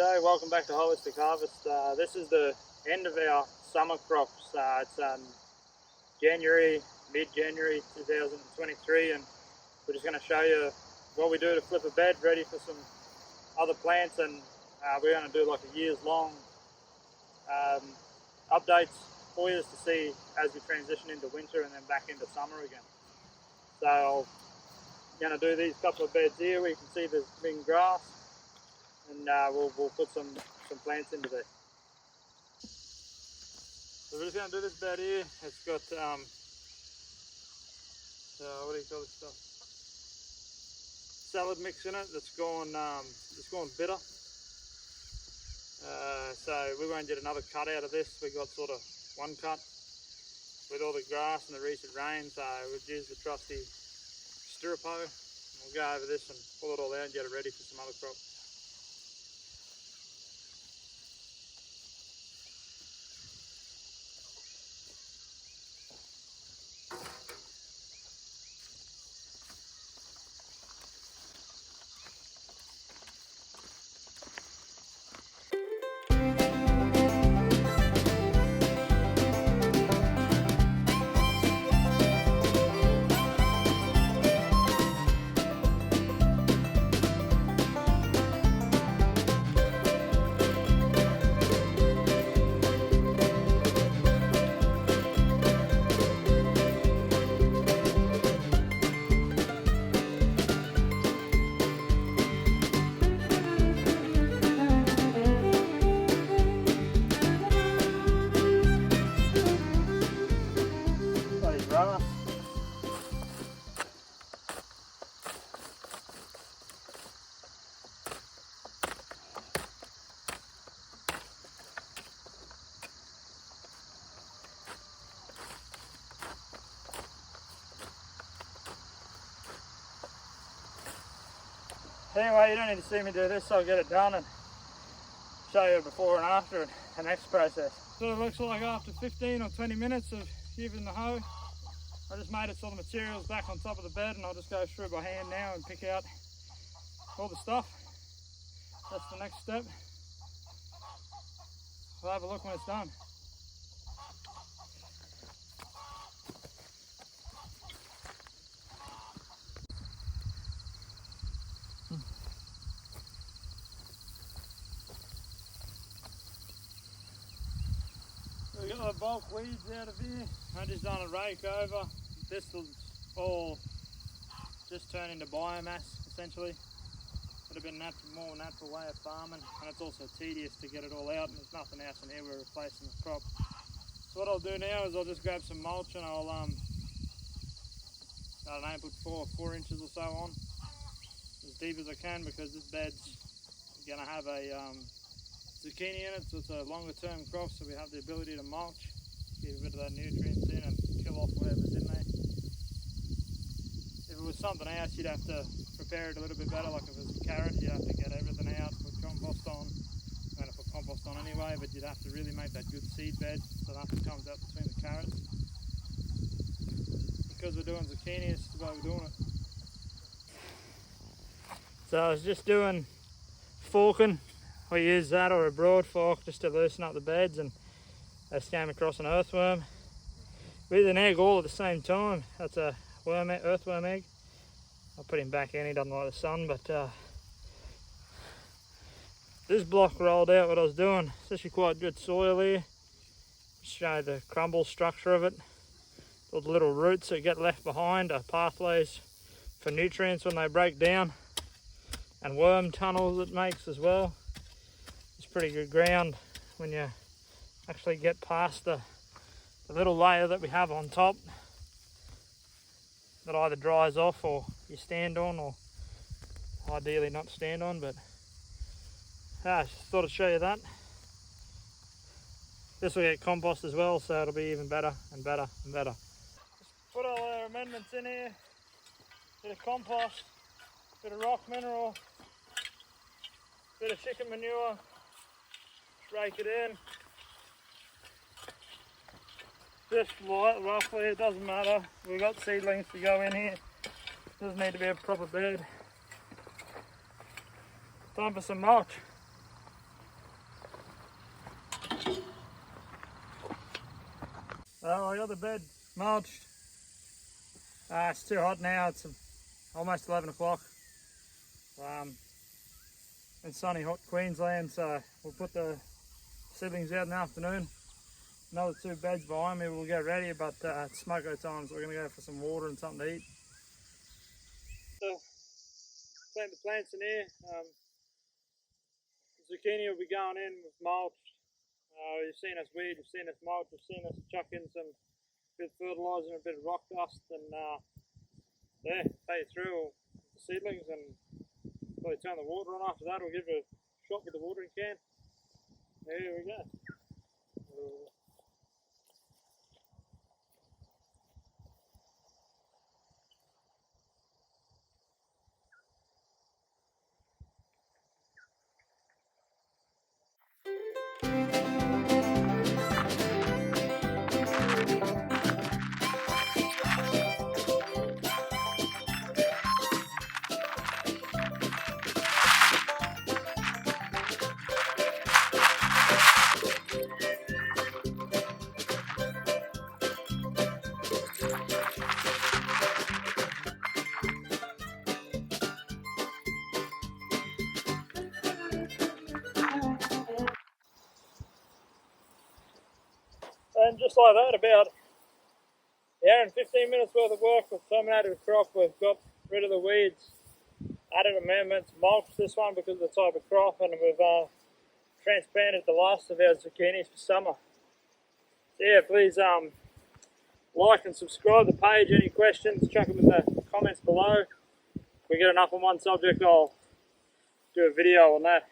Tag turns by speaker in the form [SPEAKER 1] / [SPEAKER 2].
[SPEAKER 1] G'day, welcome back to Holistic Harvest. This is the end of our summer crops. It's mid-January 2023, and we're just going to show you what we do to flip a bed ready for some other plants, and we're going to do like a years-long updates for you to see as we transition into winter and then back into summer again. So I'm going to do these couple of beds here where you can see there's been grass, and we'll put some plants into there. So we're just going to do this bed here. It's got what do you call this stuff? Salad mix in it that's gone bitter. So we won't get another cut out of this. We got sort of one cut with all the grass and the recent rain. So we've used the trusty stirrupo. We'll go over this and pull it all out and get it ready for some other crop. Anyway, you don't need to see me do this, so I'll get it done and show you before and after the next process. So it looks like after 15 or 20 minutes of using the hoe, I just made it so the material's back on top of the bed, and I'll just go through by hand now and pick out all the stuff. That's the next step. We'll have a look when it's done. We got the bulk weeds out of here. I just done a rake over. This will all just turn into biomass essentially. Would have been a more natural way of farming, and it's also tedious to get it all out, and there's nothing else in here. We're replacing the crop. So what I'll do now is I'll just grab some mulch, and I'll I don't know, put 4 inches or so on, as deep as I can, because this bed's gonna have a zucchini in it, so it's a longer term crop, so we have the ability to mulch, give a bit of that nutrients in and kill off whatever's in there. If it was something else, you'd have to prepare it a little bit better. Like if it was a carrot, you'd have to get everything out, put compost on. I'm going to put compost on anyway, but you'd have to really make that good seed bed so nothing comes out between the carrots. Because we're doing zucchini, it's the way we're doing it. So I was just doing forking. We use that or a broad fork just to loosen up the beds, and I just came across an earthworm with an egg all at the same time. That's a earthworm egg. I'll put him back in, he doesn't like the sun, but this block rolled out what I was doing. It's actually quite good soil here. Show the crumble structure of it. All the little roots that get left behind are pathways for nutrients when they break down, and worm tunnels it makes as well. It's pretty good ground when you actually get past the little layer that we have on top that either dries off or you stand on, or ideally not stand on, but I just thought I'd show you that. This will get compost as well, so it'll be even better and better and better. Just put all our amendments in here, bit of compost, bit of rock mineral, bit of chicken manure, rake it in. Just light, roughly, it doesn't matter. We've got seedlings to go in here. Doesn't need to be a proper bed. Time for some mulch. I got the bed mulched. It's too hot now, it's almost 11 o'clock. In sunny hot Queensland, so we'll put the seedlings out in the afternoon. Another 2 beds behind me will get ready, but it's smoko time, so we're going to go for some water and something to eat. Plant the plants in here. Zucchini will be going in with mulch. You've seen us weed, you've seen us mulch, you've seen us chuck in some bit of fertiliser and a bit of rock dust, and yeah, pay it through the seedlings, and probably turn the water on after that. We'll give it a shot with the watering can. There we go. And just like that, about an hour and 15 minutes worth of work, we've terminated the crop, we've got rid of the weeds, added amendments, mulched this one because of the type of crop, and we've transplanted the last of our zucchinis for summer. So yeah, please like and subscribe to the page. Any questions, chuck them in the comments below. If we get enough on one subject, I'll do a video on that.